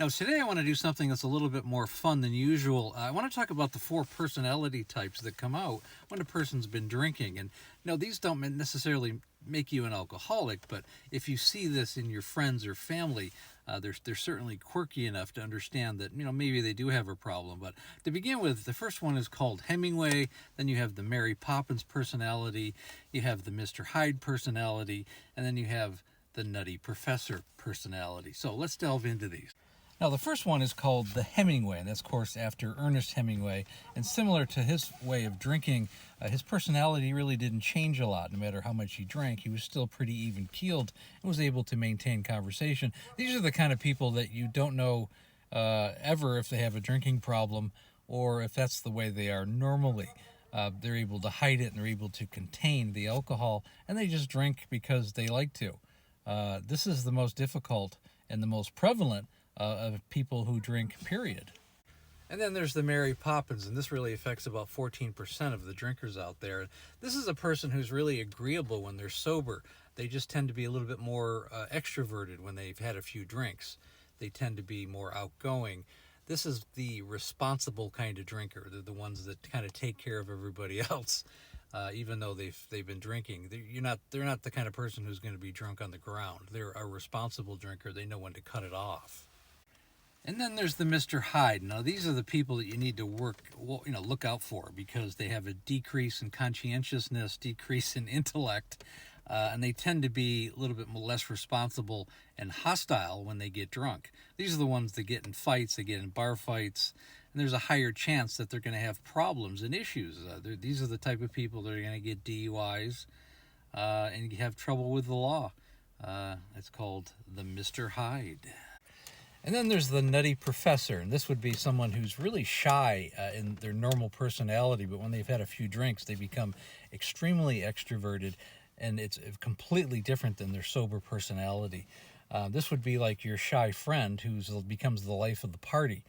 Now, today I want to do something that's a little bit more fun than usual. I want to talk about the four personality types that come out when a person's been drinking. And these don't necessarily make you an alcoholic, but if you see this in your friends or family, they're certainly quirky enough to understand that maybe they do have a problem. But to begin with, the first one is called Hemingway. Then you have the Mary Poppins personality, you have the Mr. Hyde personality, and then you have the Nutty Professor personality. So let's delve into these. Now, the first one is called the Hemingway, and that's, of course, after Ernest Hemingway. And similar to his way of drinking, his personality really didn't change a lot. No matter how much he drank, he was still pretty even-keeled and was able to maintain conversation. These are the kind of people that you don't know ever if they have a drinking problem or if that's the way they are normally. They're able to hide it and they're able to contain the alcohol, and they just drink because they like to. This is the most difficult and the most prevalent of people who drink, period. And then there's the Mary Poppins, and this really affects about 14% of the drinkers out there. This is a person who's really agreeable when they're sober. They just tend to be a little bit more extroverted when they've had a few drinks. They tend to be more outgoing. This is the responsible kind of drinker. They're the ones that kind of take care of everybody else, even though they've been drinking. They're not the kind of person who's going to be drunk on the ground. They're a responsible drinker. They know when to cut it off. And then there's the Mr. Hyde. Now, these are the people that you need to look out for, because they have a decrease in conscientiousness, decrease in intellect, and they tend to be a little bit less responsible and hostile when they get drunk. These are the ones that get in fights, they get in bar fights, and there's a higher chance that they're going to have problems and issues. These are the type of people that are going to get DUIs and have trouble with the law. It's called the Mr. Hyde. And then there's the Nutty Professor, and this would be someone who's really shy in their normal personality, but when they've had a few drinks, they become extremely extroverted, and it's completely different than their sober personality. This would be like your shy friend who becomes the life of the party.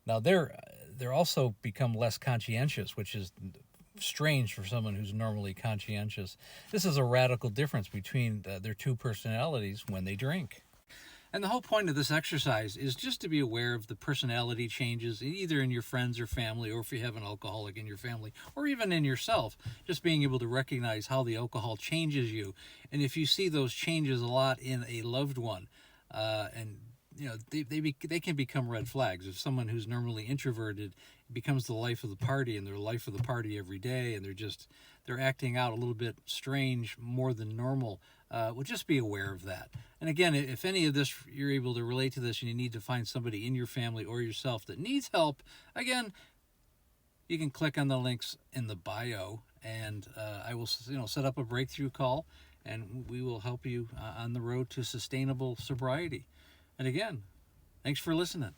Now, they're also become less conscientious, which is strange for someone who's normally conscientious. This is a radical difference between their two personalities when they drink. And the whole point of this exercise is just to be aware of the personality changes, either in your friends or family, or if you have an alcoholic in your family, or even in yourself, just being able to recognize how the alcohol changes you. And if you see those changes a lot in a loved one, and they can become red flags. If someone who's normally introverted becomes the life of the party, and they're the life of the party every day, and they're acting out a little bit strange, more than normal, well, just be aware of that. And again, if any of this, you're able to relate to this, and you need to find somebody in your family or yourself that needs help, again, you can click on the links in the bio, and I will set up a breakthrough call, and we will help you on the road to sustainable sobriety. And again, thanks for listening.